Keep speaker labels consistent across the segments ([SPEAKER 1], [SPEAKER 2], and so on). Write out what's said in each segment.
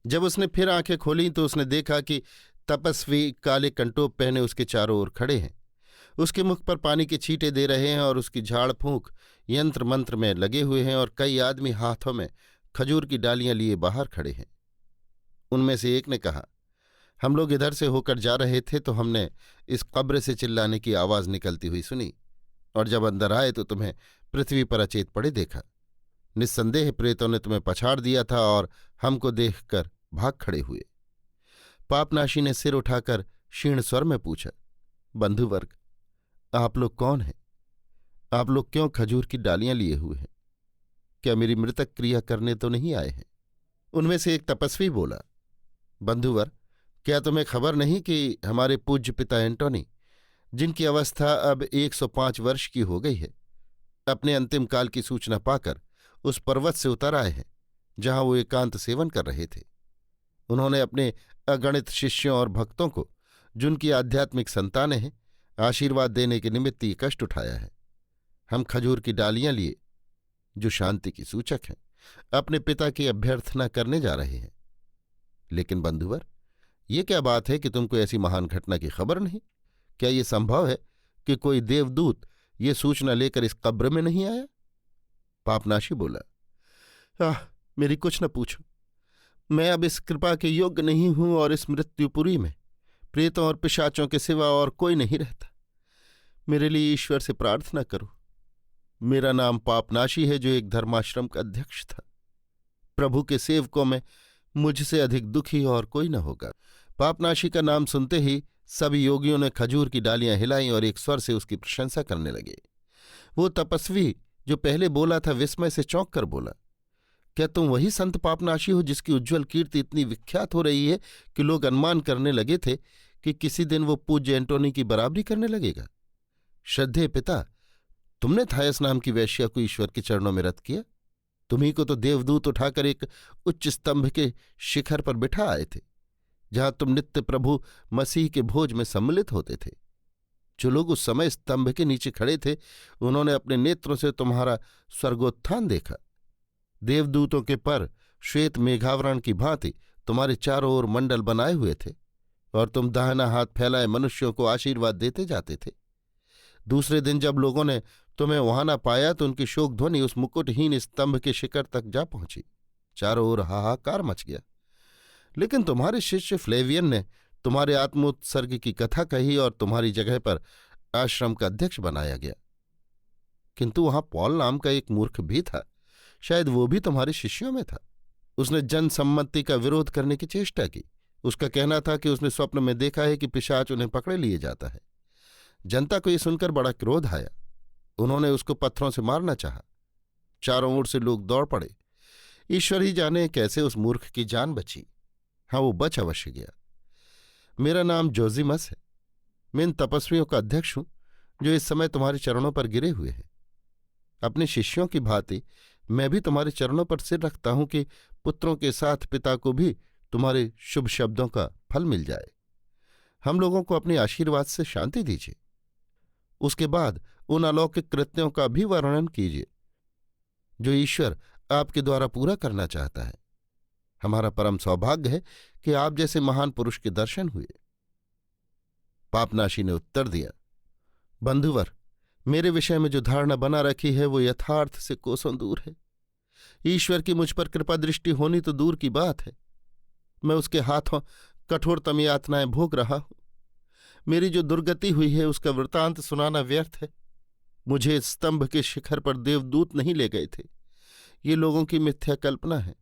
[SPEAKER 1] जब उसने फिर आंखें खोली तो उसने देखा कि तपस्वी काले कंटोप पहने उसके चारों ओर खड़े हैं। उसके मुख पर पानी के छींटे दे रहे हैं और उसकी झाड़ फूंक यंत्र मंत्र में लगे हुए हैं, और कई आदमी हाथों में खजूर की डालियां लिए बाहर खड़े हैं। उनमें से एक ने कहा, हम लोग इधर से होकर जा रहे थे तो हमने इस कब्र से चिल्लाने की आवाज निकलती हुई सुनी, और जब अंदर आए तो तुम्हें पृथ्वी पर अचेत पड़े देखा। निस्संदेह प्रेतों ने तुम्हें पछाड़ दिया था और हमको देखकर भाग खड़े हुए। पापनाशी ने सिर उठाकर क्षीण स्वर में पूछा, बंधुवर्ग, आप लोग कौन हैं? आप लोग क्यों खजूर की डालियां लिए हुए हैं? क्या मेरी मृतक क्रिया करने तो नहीं आए हैं? उनमें से एक तपस्वी बोला, बंधुवर, क्या तुम्हें खबर नहीं कि हमारे पूज्य पिता एंटोनी, जिनकी अवस्था अब 105 वर्ष की हो गई है, अपने अंतिम काल की सूचना पाकर उस पर्वत से उतर आए हैं जहां वो एकांत सेवन कर रहे थे। उन्होंने अपने अगणित शिष्यों और भक्तों को, जिनकी आध्यात्मिक संतानें हैं, आशीर्वाद देने के निमित्त ये कष्ट उठाया है। हम खजूर की डालियां लिए, जो शांति की सूचक हैं, अपने पिता की अभ्यर्थना करने जा रहे हैं। लेकिन बंधुवर, ये क्या बात है कि तुमको ऐसी महान घटना की खबर नहीं? क्या ये संभव है कि कोई देवदूत ये सूचना लेकर इस कब्र में नहीं आया? पापनाशी बोला, मेरी कुछ न पूछो। मैं अब इस कृपा के योग्य नहीं हूं और इस मृत्युपुरी में प्रेतों और पिशाचों के सिवा और कोई नहीं रहता। मेरे लिए ईश्वर से प्रार्थना करो। मेरा नाम पापनाशी है, जो एक धर्माश्रम का अध्यक्ष था। प्रभु के सेवकों में मुझसे अधिक दुखी और कोई न होगा। पापनाशी का नाम सुनते ही सभी योगियों ने खजूर की डालियां हिलाईं और एक स्वर से उसकी प्रशंसा करने लगे। वो तपस्वी जो पहले बोला था विस्मय से चौंक कर बोला, क्या तुम वही संत पापनाशी हो जिसकी उज्ज्वल कीर्ति इतनी विख्यात हो रही है कि लोग अनुमान करने लगे थे कि किसी दिन वो पूज्य एंटोनी की बराबरी करने लगेगा? श्रद्धेय पिता, तुमने थायस नाम की वैश्या को ईश्वर के चरणों में रत किया। तुम्ही को तो देवदूत उठाकर एक उच्च स्तंभ के शिखर पर बिठा आए थे, जहां तुम नित्य प्रभु मसीह के भोज में सम्मिलित होते थे। जो लोग उस समय स्तंभ के नीचे खड़े थे, उन्होंने अपने नेत्रों से तुम्हारा स्वर्गोत्थान देखा। देवदूतों के पर श्वेत मेघावरण की भांति तुम्हारे चारों ओर मंडल बनाए हुए थे, और तुम दाहिना हाथ फैलाए मनुष्यों को आशीर्वाद देते जाते थे। दूसरे दिन जब लोगों ने तुम्हें वहां न पाया तो उनकी शोक ध्वनि उस मुकुटहीन स्तंभ के शिखर तक जा पहुंची। चारों ओर हाहाकार मच गया। लेकिन तुम्हारे शिष्य फ्लेवियन ने तुम्हारे आत्मोत्सर्ग की कथा कही और तुम्हारी जगह पर आश्रम का अध्यक्ष बनाया गया। किंतु वहां पॉल नाम का एक मूर्ख भी था, शायद वो भी तुम्हारे शिष्यों में था। उसने जनसम्मति का विरोध करने की चेष्टा की। उसका कहना था कि उसने स्वप्न में देखा है कि पिशाच उन्हें पकड़े लिए जाता है। जनता को यह सुनकर बड़ा क्रोध आया। उन्होंने उसको पत्थरों से मारना चाहा। चारों ओर से लोग दौड़ पड़े। ईश्वर ही जाने कैसे उस मूर्ख की जान बची। हाँ, वो बच अवश्य गया। मेरा नाम जोजिमस है। मैं इन तपस्वियों का अध्यक्ष हूं जो इस समय तुम्हारे चरणों पर गिरे हुए हैं। अपने शिष्यों की भांति मैं भी तुम्हारे चरणों पर सिर रखता हूं कि पुत्रों के साथ पिता को भी तुम्हारे शुभ शब्दों का फल मिल जाए। हम लोगों को अपने आशीर्वाद से शांति दीजिए। उसके बाद उन अलौकिक कृत्यों का भी वर्णन कीजिए जो ईश्वर आपके द्वारा पूरा करना चाहता है। हमारा परम सौभाग्य है कि आप जैसे महान पुरुष के दर्शन हुए। पापनाशी ने उत्तर दिया, बंधुवर, मेरे विषय में जो धारणा बना रखी है वो यथार्थ से कोसों दूर है। ईश्वर की मुझ पर कृपा दृष्टि होनी तो दूर की बात है, मैं उसके हाथों कठोरतम यातनाएं भोग रहा हूं। मेरी जो दुर्गति हुई है उसका वृतांत सुनाना व्यर्थ है। मुझे स्तंभ के शिखर पर देवदूत नहीं ले गए थे। ये लोगों की मिथ्या कल्पना है।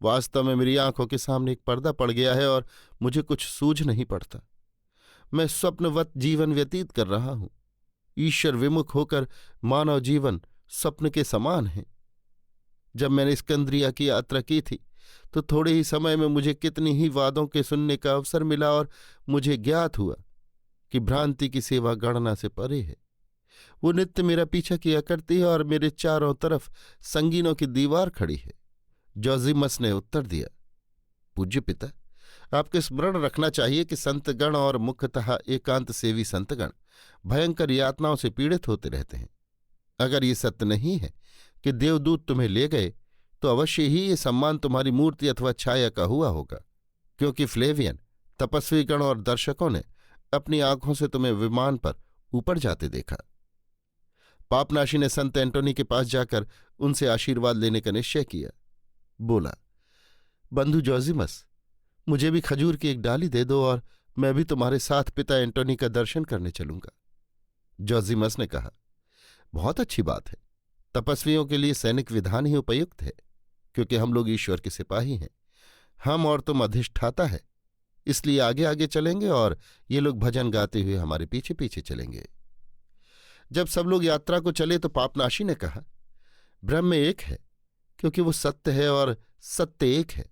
[SPEAKER 1] वास्तव में मेरी आंखों के सामने एक पर्दा पड़ गया है और मुझे कुछ सूझ नहीं पड़ता। मैं स्वप्नवत जीवन व्यतीत कर रहा हूं। ईश्वर विमुख होकर मानव जीवन स्वप्न के समान है। जब मैंने स्कंद्रिया की यात्रा की थी तो थोड़े ही समय में मुझे कितनी ही वादों के सुनने का अवसर मिला और मुझे ज्ञात हुआ कि भ्रांति की सेवा गणना से परे है। वो नित्य मेरा पीछा किया करती है और मेरे चारों तरफ संगीनों की दीवार खड़ी है। जोजिमस ने उत्तर दिया, पूज्य पिता, आपके स्मरण रखना चाहिए कि संतगण और मुख्यतः एकांत सेवी संतगण भयंकर यातनाओं से पीड़ित होते रहते हैं। अगर ये सत्य नहीं है कि देवदूत तुम्हें ले गए तो अवश्य ही ये सम्मान तुम्हारी मूर्ति अथवा छाया का हुआ होगा, क्योंकि फ्लेवियन, तपस्वीगण और दर्शकों ने अपनी आंखों से तुम्हें विमान पर ऊपर जाते देखा। पापनाशी ने संत एंटोनी के पास जाकर उनसे आशीर्वाद लेने का निश्चय किया। बोला, बंधु जोजिमस, मुझे भी खजूर की एक डाली दे दो और मैं भी तुम्हारे साथ पिता एंटोनी का दर्शन करने चलूंगा। जोजिमस ने कहा, बहुत अच्छी बात है। तपस्वियों के लिए सैनिक विधान ही उपयुक्त है, क्योंकि हम लोग ईश्वर के सिपाही हैं। हम और तुम अधिष्ठाता है, इसलिए आगे आगे चलेंगे और ये लोग भजन गाते हुए हमारे पीछे पीछे चलेंगे। जब सब लोग यात्रा को चले तो पापनाशी ने कहा, ब्रह्म एक है क्योंकि वो सत्य है और सत्य एक है।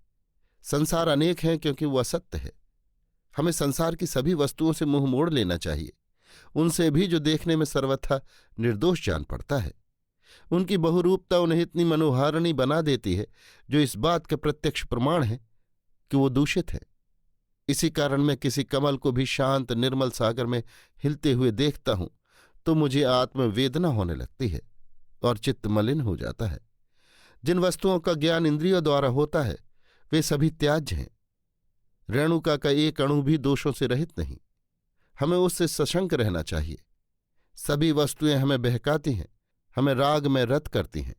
[SPEAKER 1] संसार अनेक है क्योंकि वो असत्य है। हमें संसार की सभी वस्तुओं से मुंह मोड़ लेना चाहिए, उनसे भी जो देखने में सर्वथा निर्दोष जान पड़ता है। उनकी बहुरूपता उन्हें इतनी मनोहारिणी बना देती है, जो इस बात का प्रत्यक्ष प्रमाण है कि वो दूषित है। इसी कारण मैं किसी कमल को भी शांत निर्मल सागर में हिलते हुए देखता हूं तो मुझे आत्मवेदना होने लगती है और चित्त मलिन हो जाता है। जिन वस्तुओं का ज्ञान इंद्रियों द्वारा होता है वे सभी त्याज्य हैं। रेणुका का एक अणु भी दोषों से रहित नहीं। हमें उससे सशंक रहना चाहिए। सभी वस्तुएं हमें बहकाती हैं, हमें राग में रत करती हैं,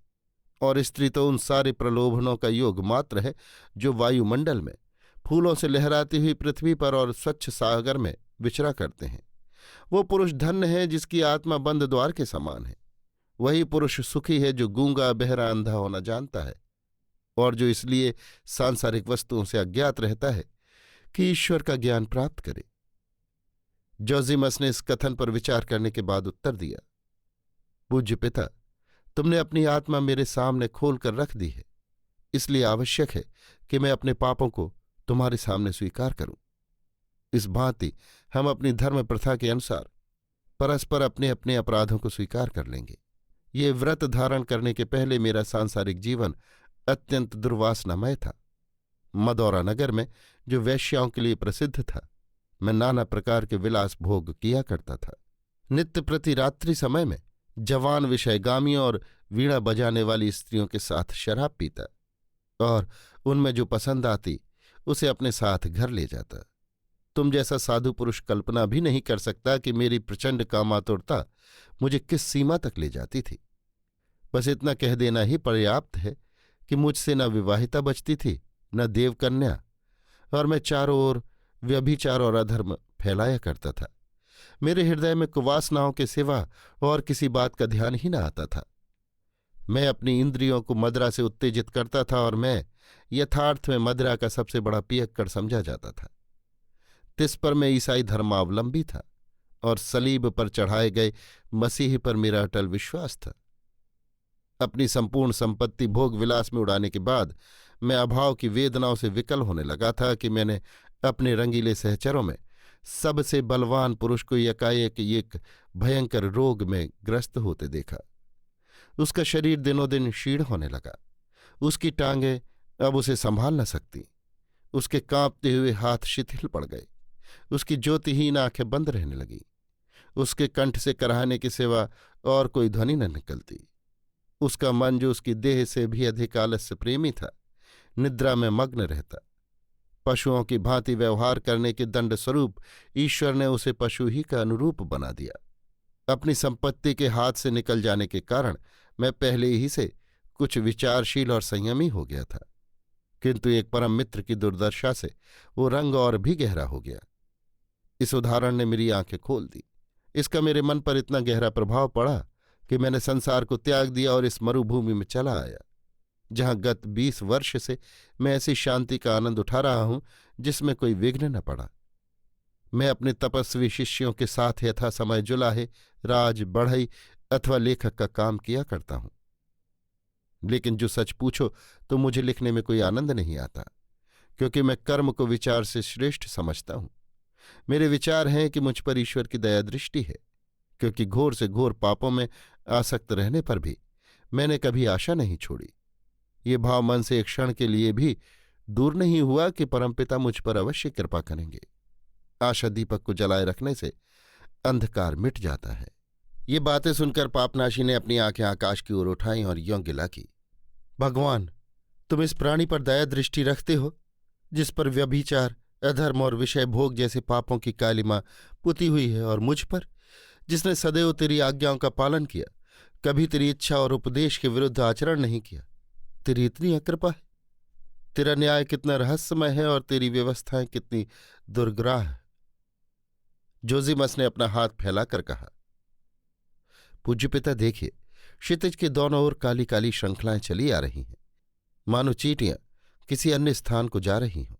[SPEAKER 1] और स्त्री तो उन सारे प्रलोभनों का योग मात्र है जो वायुमंडल में फूलों से लहराती हुई पृथ्वी पर और स्वच्छ सागर में विचरा करते हैं। वो पुरुष धन्य है जिसकी आत्मा बंद द्वार के समान है। वही पुरुष सुखी है जो गूंगा बहरा अंधा होना जानता है, और जो इसलिए सांसारिक वस्तुओं से अज्ञात रहता है कि ईश्वर का ज्ञान प्राप्त करे। जोजिमस ने इस कथन पर विचार करने के बाद उत्तर दिया, पूज्य पिता, तुमने अपनी आत्मा मेरे सामने खोल कर रख दी है, इसलिए आवश्यक है कि मैं अपने पापों को तुम्हारे सामने स्वीकार करूं। इस भांति हम अपनी धर्म प्रथा के अनुसार परस्पर अपने अपने अपराधों को स्वीकार कर लेंगे। ये व्रत धारण करने के पहले मेरा सांसारिक जीवन अत्यंत दुर्वासनामय था। मदौरा नगर में, जो वैश्याओं के लिए प्रसिद्ध था, मैं नाना प्रकार के विलास भोग किया करता था। नित्य प्रति रात्रि समय में जवान विषयगामियों और वीणा बजाने वाली स्त्रियों के साथ शराब पीता और उनमें जो पसंद आती उसे अपने साथ घर ले जाता। तुम जैसा साधु पुरुष कल्पना भी नहीं कर सकता कि मेरी प्रचंड कामातुरता मुझे किस सीमा तक ले जाती थी। बस इतना कह देना ही पर्याप्त है कि मुझसे न विवाहिता बचती थी, न देवकन्या, और मैं चारों ओर व्यभिचार और अधर्म फैलाया करता था। मेरे हृदय में कुवासनाओं के सिवा और किसी बात का ध्यान ही न आता था। मैं अपनी इंद्रियों को मदिरा से उत्तेजित करता था और मैं यथार्थ में मदिरा का सबसे बड़ा पियक्कड़ समझा जाता था। तिस पर मैं ईसाई धर्मावलंबी था और सलीब पर चढ़ाए गए मसीह पर मेरा अटल विश्वास था। अपनी संपूर्ण संपत्ति भोग विलास में उड़ाने के बाद मैं अभाव की वेदनाओं से विकल होने लगा था कि मैंने अपने रंगीले सहचरों में सबसे बलवान पुरुष को एकाएक एक भयंकर रोग में ग्रस्त होते देखा। उसका शरीर दिनों दिन क्षीण होने लगा। उसकी टांगें अब उसे संभाल न सकती। उसके कांपते हुए हाथ शिथिल पड़ गए। उसकी ज्योतिहीन आंखें बंद रहने लगीं। उसके कंठ से कराहने के सिवा और कोई ध्वनि न निकलती। उसका मन, जो उसकी देह से भी अधिक आलस्य प्रेमी था, निद्रा में मग्न रहता। पशुओं की भांति व्यवहार करने के दंड स्वरूप ईश्वर ने उसे पशु ही का अनुरूप बना दिया। अपनी संपत्ति के हाथ से निकल जाने के कारण मैं पहले ही से कुछ विचारशील और संयमी हो गया था, किंतु एक परम मित्र की दुर्दशा से वो रंग और भी गहरा हो गया। इस उदाहरण ने मेरी आंखें खोल दी। इसका मेरे मन पर इतना गहरा प्रभाव पड़ा कि मैंने संसार को त्याग दिया और इस मरुभूमि में चला आया, जहां गत 20 वर्ष से मैं ऐसी शांति का आनंद उठा रहा हूं जिसमें कोई विघ्न न पड़ा। मैं अपने तपस्वी शिष्यों के साथ यथा समय जुलाहे, राज, बढ़ई अथवा लेखक का काम किया करता हूं। लेकिन जो सच पूछो तो मुझे लिखने में कोई आनंद नहीं आता, क्योंकि मैं कर्म को विचार से श्रेष्ठ समझता हूं। मेरे विचार हैं कि मुझ पर ईश्वर की दया दृष्टि है, क्योंकि घोर से घोर पापों में आसक्त रहने पर भी मैंने कभी आशा नहीं छोड़ी। ये भाव मन से एक क्षण के लिए भी दूर नहीं हुआ कि परमपिता मुझ पर अवश्य कृपा करेंगे। आशा दीपक को जलाए रखने से अंधकार मिट जाता है। ये बातें सुनकर पापनाशी ने अपनी आंखें आकाश की ओर उठाईं और यों गिला की, भगवान, तुम इस प्राणी पर दया दृष्टि रखते हो जिस पर व्यभिचार, अधर्म और विषय भोग जैसे पापों की कालिमा पुती हुई है, और मुझ पर जिसने सदैव तेरी आज्ञाओं का पालन किया, कभी तेरी इच्छा और उपदेश के विरुद्ध आचरण नहीं किया। तेरी इतनी अकृपा है। तेरा न्याय कितना रहस्यमय है और तेरी व्यवस्थाएं कितनी दुर्ग्राह है। जोजिमस ने अपना हाथ फैलाकर कहा, पूज्य पिता देखिए, क्षितिज के दोनों ओर काली काली श्रृंखलाएं चली आ रही हैं, मानो चींटियां किसी अन्य स्थान को जा रही हों।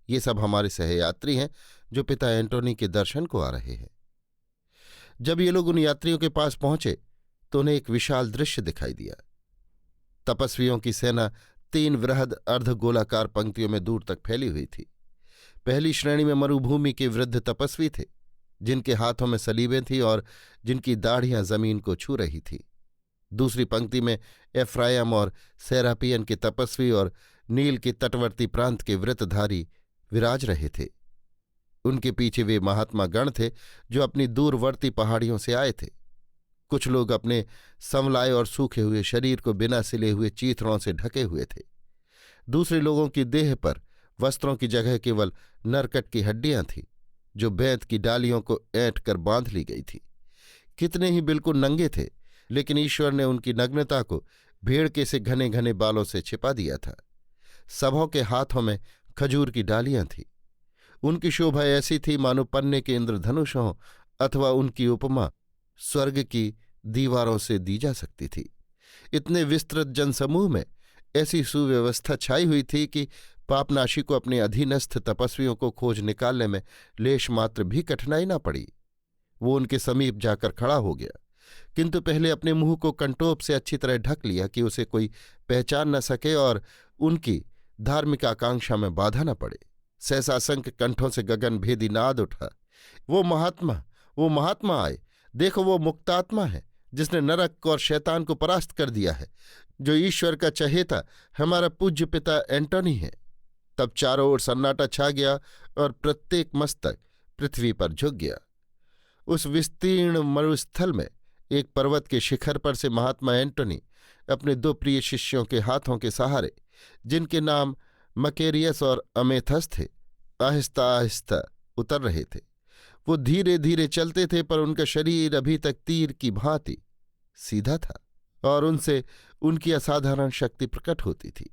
[SPEAKER 1] ये सब हमारे सहयात्री हैं जो पिता एंटोनी के दर्शन को आ रहे हैं। जब ये लोग उन यात्रियों के पास पहुंचे तो उन्हें एक विशाल दृश्य दिखाई दिया। तपस्वियों की सेना 3 वृहद अर्धगोलाकार पंक्तियों में दूर तक फैली हुई थी। पहली श्रेणी में मरुभूमि के वृद्ध तपस्वी थे, जिनके हाथों में सलीबें थीं और जिनकी दाढ़ियां जमीन को छू रही थीं। दूसरी पंक्ति में एफ्रायम और सेरापियन के तपस्वी और नील के तटवर्ती प्रांत के व्रतधारी विराज रहे थे। उनके पीछे वे महात्मा गण थे जो अपनी दूरवर्ती पहाड़ियों से आए थे। कुछ लोग अपने संवलाए और सूखे हुए शरीर को बिना सिले हुए चीथड़ों से ढके हुए थे। दूसरे लोगों की देह पर वस्त्रों की जगह केवल नरकट की हड्डियां थीं, जो बेंत की डालियों को ऐंठ कर बांध ली गई थी। कितने ही बिल्कुल नंगे थे, लेकिन ईश्वर ने उनकी नग्नता को भेड़ के से घने घने बालों से छिपा दिया था। सबों के हाथों में खजूर की डालियां थीं। उनकी शोभा ऐसी थी मानो पन्ने के इंद्रधनुष हों, अथवा उनकी उपमा स्वर्ग की दीवारों से दी जा सकती थी। इतने विस्तृत जनसमूह में ऐसी सुव्यवस्था छाई हुई थी कि पापनाशी को अपने अधीनस्थ तपस्वियों को खोज निकालने में लेश मात्र भी कठिनाई न पड़ी। वो उनके समीप जाकर खड़ा हो गया, किंतु पहले अपने मुंह को कंटोप से अच्छी तरह ढक लिया कि उसे कोई पहचान न सके और उनकी धार्मिक आकांक्षा में बाधा न पड़े। सहसा असंख्य कंठों से गगन भेदी नाद उठा, वो महात्मा आए। देखो, वो मुक्तात्मा है जिसने नरक और शैतान को परास्त कर दिया है, जो ईश्वर का चहेता हमारा पूज्य पिता एंटोनी है। तब चारों ओर सन्नाटा छा गया और प्रत्येक मस्तक पृथ्वी पर झुक गया। उस विस्तीर्ण मरुस्थल में एक पर्वत के शिखर पर से महात्मा एंटोनी अपने 2 प्रिय शिष्यों के हाथों के सहारे, जिनके नाम मकेरियस और अमेथस थे, आहिस्ता आहिस्ता उतर रहे थे। वो धीरे धीरे चलते थे, पर उनका शरीर अभी तक तीर की भांति सीधा था और उनसे उनकी असाधारण शक्ति प्रकट होती थी।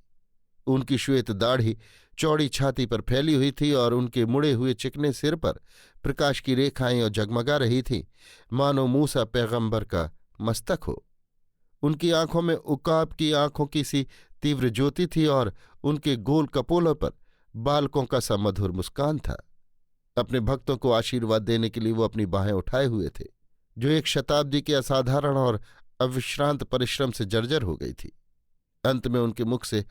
[SPEAKER 1] उनकी श्वेत दाढ़ी चौड़ी छाती पर फैली हुई थी और उनके मुड़े हुए चिकने सिर पर प्रकाश की रेखाएं और जगमगा रही थीं, मानो मूसा पैगंबर का मस्तक हो। उनकी आंखों में उकाब की आंखों की सी तीव्र ज्योति थी और उनके गोल कपोलों पर बालकों का सा मधुर मुस्कान था। अपने भक्तों को आशीर्वाद देने के लिए वो अपनी बाहें उठाए हुए थे, जो 1 शताब्दी के असाधारण और अविश्रांत परिश्रम से जर्जर हो गई थी। अंत में उनके मुख से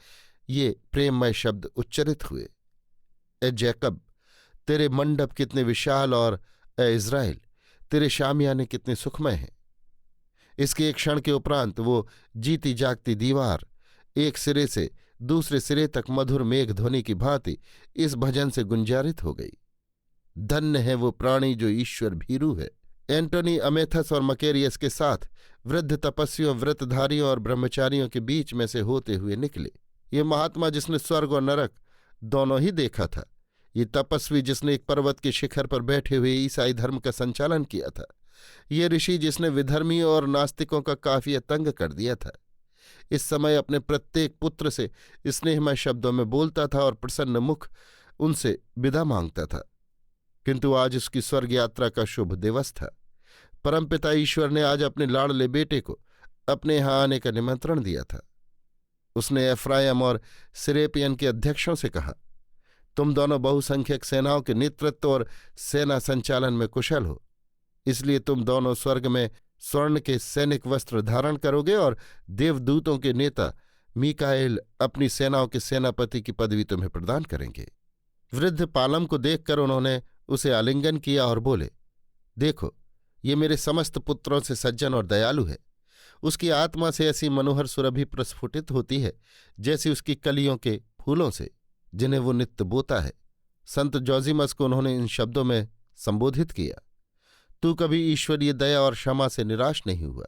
[SPEAKER 1] ये प्रेममय शब्द उच्चरित हुए, ए जैकब, तेरे मंडप कितने विशाल, और ए इज़राइल, तेरे शामियाने कितने सुखमय हैं। इसके एक क्षण के उपरांत वो जीती जागती दीवार एक सिरे से दूसरे सिरे तक मधुर मेघ ध्वनि की भांति इस भजन से गुंजारित हो गई, धन्य है वो प्राणी जो ईश्वर भीरू है। एंटोनी अमेथस और मकेरियस के साथ वृद्ध तपस्वियों, व्रतधारियों और ब्रह्मचारियों के बीच में से होते हुए निकले। ये महात्मा जिसने स्वर्ग और नरक दोनों ही देखा था, ये तपस्वी जिसने एक पर्वत के शिखर पर बैठे हुए ईसाई धर्म का संचालन किया था, ये ऋषि जिसने विधर्मियों और नास्तिकों का काफिया तंग कर दिया था, इस समय अपने प्रत्येक पुत्र से स्नेहमय शब्दों में बोलता था और प्रसन्न मुख उनसे विदा मांगता था। किंतु आज उसकी स्वर्ग यात्रा का शुभ दिवस था। परमपिता ईश्वर ने आज अपने लाडले बेटे को अपने यहाँ आने का निमंत्रण दिया था। उसने एफ्रायम और सिरेपियन के अध्यक्षों से कहा, तुम दोनों बहुसंख्यक सेनाओं के नेतृत्व और सेना संचालन में कुशल हो, इसलिए तुम दोनों स्वर्ग में स्वर्ण के सैनिक वस्त्र धारण करोगे और देवदूतों के नेता मीकाएल अपनी सेनाओं के सेनापति की पदवी तुम्हें प्रदान करेंगे। वृद्ध पालम को देखकर उन्होंने उसे आलिंगन किया और बोले, देखो, ये मेरे समस्त पुत्रों से सज्जन और दयालु है। उसकी आत्मा से ऐसी मनोहर सुरभि प्रस्फुटित होती है जैसी उसकी कलियों के फूलों से, जिन्हें वो नित्य बोता है। संत जोजिमस को उन्होंने इन शब्दों में संबोधित किया, तू कभी ईश्वरीय दया और क्षमा से निराश नहीं हुआ,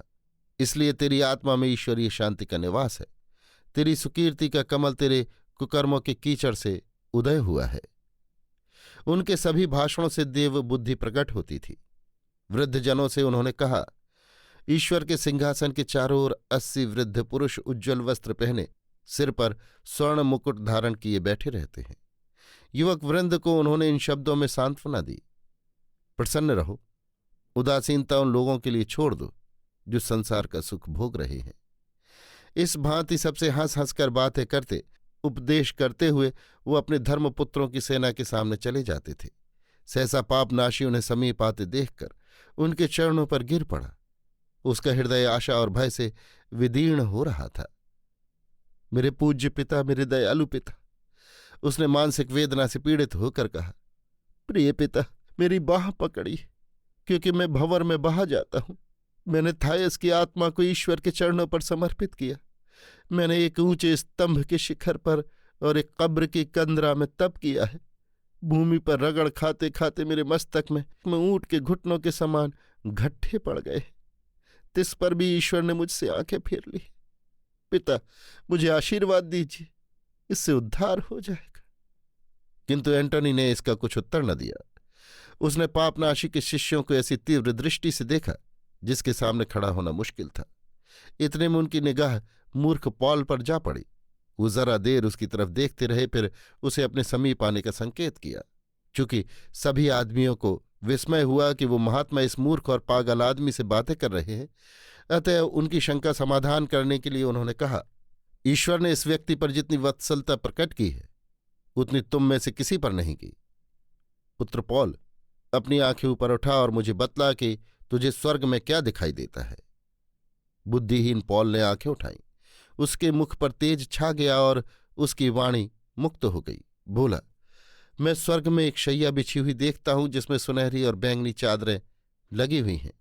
[SPEAKER 1] इसलिए तेरी आत्मा में ईश्वरीय शांति का निवास है। तेरी सुकीर्ति का कमल तेरे कुकर्मों के कीचड़ से उदय हुआ है। उनके सभी भाषणों से देव बुद्धि प्रकट होती थी। वृद्ध जनों से उन्होंने कहा, ईश्वर के सिंहासन के चारों ओर 80 वृद्ध पुरुष उज्ज्वल वस्त्र पहने सिर पर स्वर्ण मुकुट धारण किए बैठे रहते हैं। युवक वृंद को उन्होंने इन शब्दों में सांत्वना दी, प्रसन्न रहो, उदासीनता उन लोगों के लिए छोड़ दो जो संसार का सुख भोग रहे हैं। इस भांति सबसे हंस हंसकर बातें करते, उपदेश करते हुए वो अपने धर्मपुत्रों की सेना के सामने चले जाते थे। सहसा पापनाशी उन्हें समीप आते देखकर उनके चरणों पर गिर पड़ा। उसका हृदय आशा और भय से विदीर्ण हो रहा था। मेरे पूज्य पिता, मेरे दयालु पिता, उसने मानसिक वेदना से पीड़ित होकर कहा। प्रिय पिता, मेरी बाह पकड़ी, क्योंकि मैं भंवर में बहा जाता हूं। मैंने थायस की आत्मा को ईश्वर के चरणों पर समर्पित किया। मैंने एक ऊंचे स्तंभ के शिखर पर और एक कब्र की कंदरा में तप किया है। भूमि पर रगड़ खाते खाते मेरे मस्तक में ऊंट के घुटनों के समान गड्ढे पड़ गए। तिस पर भी ईश्वर ने मुझसे आंखें फेर ली। पिता, मुझे आशीर्वाद दीजिए, इससे उद्धार हो जाएगा। किंतु एंटोनी ने इसका कुछ उत्तर न दिया। उसने पापनाशी के शिष्यों को ऐसी तीव्र दृष्टि से देखा जिसके सामने खड़ा होना मुश्किल था। इतने में उनकी निगाह मूर्ख पॉल पर जा पड़ी। वो जरा देर उसकी तरफ देखते रहे, फिर उसे अपने समीप आने का संकेत किया। चूंकि सभी आदमियों को विस्मय हुआ कि वो महात्मा इस मूर्ख और पागल आदमी से बातें कर रहे हैं, अतः उनकी शंका समाधान करने के लिए उन्होंने कहा, ईश्वर ने इस व्यक्ति पर जितनी वत्सलता प्रकट की है उतनी तुम में से किसी पर नहीं की। पुत्र पॉल, अपनी आंखें ऊपर उठा और मुझे बतला कि तुझे स्वर्ग में क्या दिखाई देता है। बुद्धिहीन पॉल ने आंखें उठाईं। उसके मुख पर तेज छा गया और उसकी वाणी मुक्त हो गई। बोला, मैं स्वर्ग में एक शैया बिछी हुई देखता हूं जिसमें सुनहरी और बैंगनी चादरें लगी हुई हैं।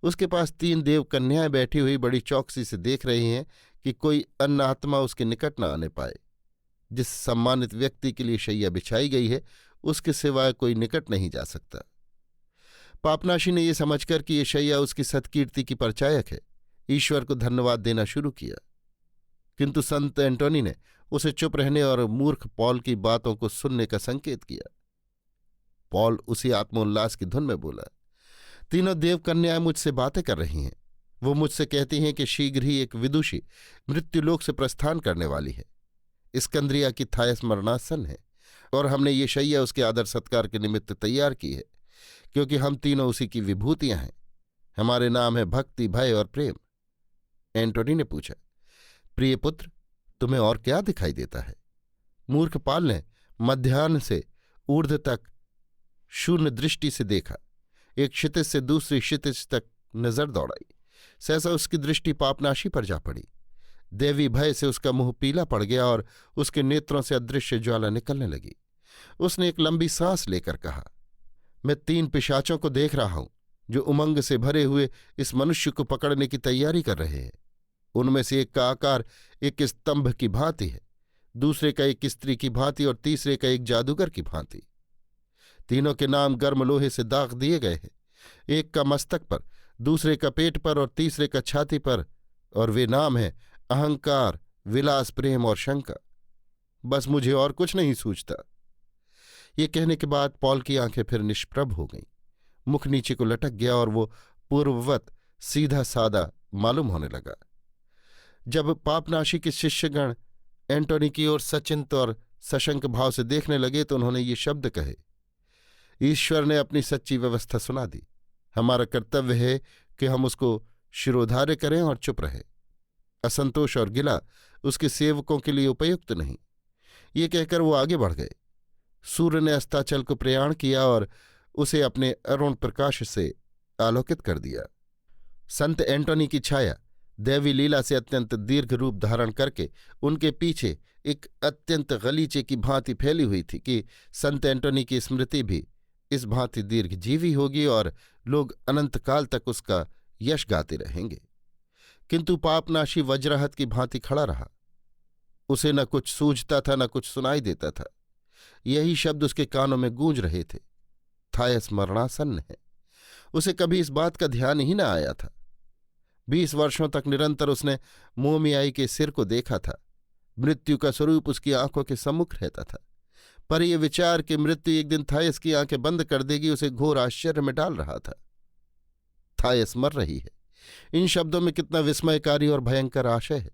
[SPEAKER 1] उसके पास 3 देव कन्याएं बैठी हुई बड़ी चौकसी से देख रही हैं कि कोई अन्य आत्मा उसके निकट न आने पाए। जिस सम्मानित व्यक्ति के लिए शैया बिछाई गई है उसके सिवाय कोई निकट नहीं जा सकता। पापनाशी ने यह समझकर कि यह शैया उसकी सत्कीर्ति की परिचायक है, ईश्वर को धन्यवाद देना शुरू किया। किंतु संत एंटोनी ने उसे चुप रहने और मूर्ख पॉल की बातों को सुनने का संकेत किया। पॉल उसी आत्मोल्लास की धुन में बोला, 3 देव कन्याएं मुझसे बातें कर रही हैं। वो मुझसे कहती हैं कि शीघ्र ही एक विदुषी मृत्युलोक से प्रस्थान करने वाली है। स्कंद्रिया की थायस मरणासन है और हमने ये शैया उसके आदर सत्कार के निमित्त तैयार की है, क्योंकि हम तीनों उसी की विभूतियां हैं। हमारे नाम है भक्ति, भय और प्रेम। एंटोनी ने पूछा, प्रिय पुत्र, तुम्हें और क्या दिखाई देता है? मूर्ख पाल ने मध्याह्न से ऊर्ध्व तक शून्य दृष्टि से देखा। एक क्षितिज से दूसरी क्षितिज तक नजर दौड़ाई। सहसा उसकी दृष्टि पापनाशी पर जा पड़ी। देवी भय से उसका मुंह पीला पड़ गया और उसके नेत्रों से अदृश्य ज्वाला निकलने लगी। उसने एक लंबी सांस लेकर कहा, मैं 3 पिशाचों को देख रहा हूं जो उमंग से भरे हुए इस मनुष्य को पकड़ने की तैयारी कर रहे हैं। उनमें से एक का आकार एक स्तंभ की भांति है, दूसरे का एक स्त्री की भांति और तीसरे का एक जादूगर की भांति। तीनों के नाम गर्म लोहे से दाग दिए गए हैं, एक का मस्तक पर, दूसरे का पेट पर और तीसरे का छाती पर, और वे नाम हैं अहंकार, विलास, प्रेम और शंका। बस मुझे और कुछ नहीं सूझता। ये कहने के बाद पॉल की आंखें फिर निष्प्रभ हो गईं। मुख नीचे को लटक गया और वो पूर्ववत सीधा सादा मालूम होने लगा। जब पापनाशी के शिष्यगण एंटोनी की ओर सचिंत और सशंक भाव से देखने लगे तो उन्होंने ये शब्द कहे, ईश्वर ने अपनी सच्ची व्यवस्था सुना दी। हमारा कर्तव्य है कि हम उसको शिरोधार्य करें और चुप रहें। असंतोष और गिला उसके सेवकों के लिए उपयुक्त नहीं। ये कहकर वो आगे बढ़ गए। सूर्य ने अस्ताचल को प्रयाण किया और उसे अपने अरुण प्रकाश से आलोकित कर दिया। संत एंटोनी की छाया दैवी लीला से अत्यंत दीर्घ रूप धारण करके उनके पीछे एक अत्यंत गलीचे की भांति फैली हुई थी कि संत एंटोनी की स्मृति भी इस भांति दीर्घजीवी होगी और लोग अनंत काल तक उसका यश गाते रहेंगे। किंतु पापनाशी वज्रहत की भांति खड़ा रहा। उसे न कुछ सूझता था, न कुछ सुनाई देता था। यही शब्द उसके कानों में गूंज रहे थे, थायस मरणासन्न है। उसे कभी इस बात का ध्यान ही न आया था। 20 वर्षों तक निरंतर उसने मोमियाई के सिर को देखा था। मृत्यु का स्वरूप उसकी आंखों के सम्मुख रहता था, पर यह विचार कि मृत्यु एक दिन थायस की आंखें बंद कर देगी उसे घोर आश्चर्य में डाल रहा था। थायस मर रही है, इन शब्दों में कितना विस्मयकारी और भयंकर आशय है।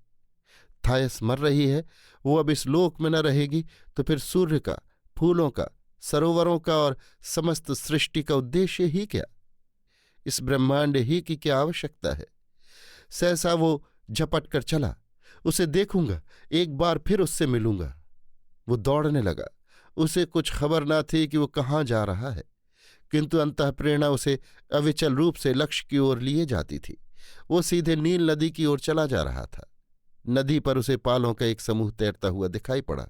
[SPEAKER 1] थायस मर रही है, वो अब इस लोक में न रहेगी तो फिर सूर्य का, फूलों का, सरोवरों का और समस्त सृष्टि का उद्देश्य ही क्या? इस ब्रह्मांड ही की क्या आवश्यकता है? सहसा वो झपट कर चला, उसे देखूंगा, एक बार फिर उससे मिलूंगा। वो दौड़ने लगा। उसे कुछ खबर न थी कि वो कहाँ जा रहा है, किंतु अंतःप्रेरणा उसे अविचल रूप से लक्ष्य की ओर लिए जाती थी। वो सीधे नील नदी की ओर चला जा रहा था। नदी पर उसे पालों का एक समूह तैरता हुआ दिखाई पड़ा।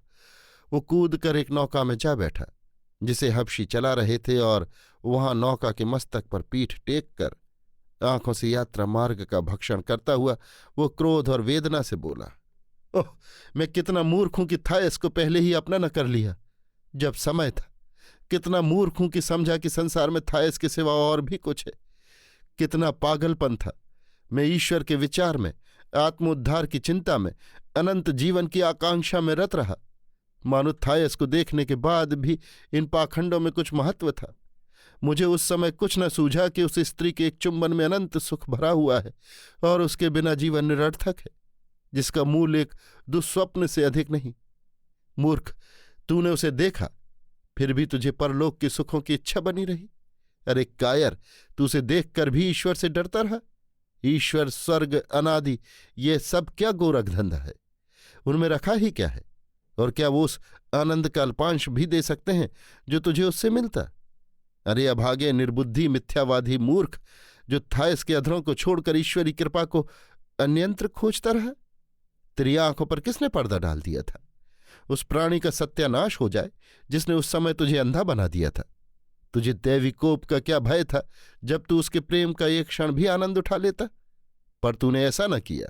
[SPEAKER 1] वो कूद कर एक नौका में जा बैठा, जिसे हबशी चला रहे थे, और वहां नौका के मस्तक पर पीठ टेक कर आंखों से यात्रा मार्ग का भक्षण करता हुआ वो क्रोध और वेदना से बोला, ओह, मैं कितना मूर्ख हूं कि थायस को पहले ही अपना न कर लिया जब समय था। कितना मूर्ख हूं कि समझा कि संसार में थायस के सिवा और भी कुछ है। कितना पागलपन था। मैं ईश्वर के विचार में, आत्मोद्धार की चिंता में, अनंत जीवन की आकांक्षा में रत रहा। मानो थायस को देखने के बाद भी इन पाखंडों में कुछ महत्व था। मुझे उस समय कुछ न सूझा कि उस स्त्री के एक चुंबन में अनंत सुख भरा हुआ है और उसके बिना जीवन निरर्थक है, जिसका मूल एक दुस्वप्न से अधिक नहीं। मूर्ख, तूने उसे देखा, फिर भी तुझे परलोक के सुखों की इच्छा बनी रही। अरे कायर, तू उसे देखकर भी ईश्वर से डरता रहा। ईश्वर, स्वर्ग, अनादि, ये सब क्या गोरख धंधा है? उनमें रखा ही क्या है? और क्या वो उस आनंद का अल्पांश भी दे सकते हैं जो तुझे उससे मिलता? अरे अभागे, निर्बुद्धि, मिथ्यावादी मूर्ख, जो थायस के अधरों को छोड़कर ईश्वरी कृपा को अन्यंत्र खोजता रहा। तेरी आंखों पर किसने पर्दा डाल दिया था? उस प्राणी का सत्यानाश हो जाए जिसने उस समय तुझे अंधा बना दिया था। तुझे दैवी कोप का क्या भय था जब तू उसके प्रेम का एक क्षण भी आनंद उठा लेता? पर तूने ऐसा न किया।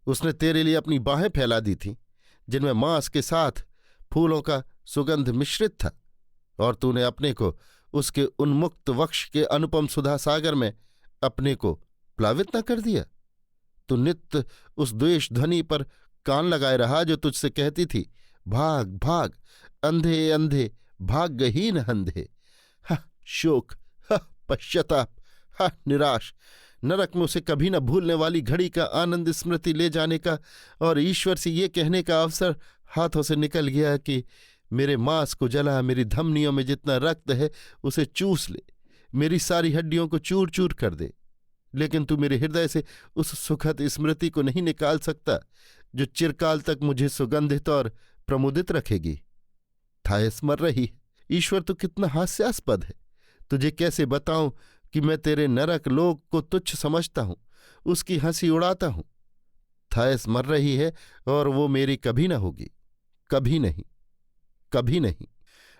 [SPEAKER 1] उसने तेरे लिए अपनी बाहें फैला दी थीं, जिनमें मांस के साथ फूलों का सुगंध मिश्रित था, और तूने अपने को उसके उन्मुक्त वक्ष के अनुपम सुधा सागर में अपने को प्लावित न कर दिया। तू नित्य उस द्वेष ध्वनि पर कान लगाए रहा जो तुझसे कहती थी, भाग भाग, अंधे अंधे, भाग्यहीन अंधे। हा शोक, हा पश्चाताप, हा निराश। नरक में उसे कभी न भूलने वाली घड़ी का आनंद स्मृति ले जाने का और ईश्वर से ये कहने का अवसर हाथों से निकल गया कि मेरे मांस को जला, मेरी धमनियों में जितना रक्त है उसे चूस ले, मेरी सारी हड्डियों को चूर चूर कर दे। लेकिन तू मेरे हृदय से उस सुखद स्मृति को नहीं निकाल सकता जो चिरकाल तक मुझे सुगंधित और प्रमुदित रखेगी। थायस मर रही है। ईश्वर तो कितना हास्यास्पद है। तुझे कैसे बताऊं कि मैं तेरे नरक लोक को तुच्छ समझता हूं, उसकी हंसी उड़ाता हूं। थायस मर रही है और वो मेरी कभी न होगी, कभी नहीं, कभी नहीं।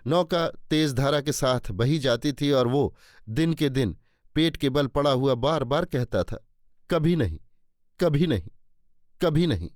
[SPEAKER 1] नौका तेज धारा के साथ बही जाती थी और वो दिन के दिन पेट के बल पड़ा हुआ बार बार कहता था, कभी नहीं, कभी नहीं, कभी नहीं।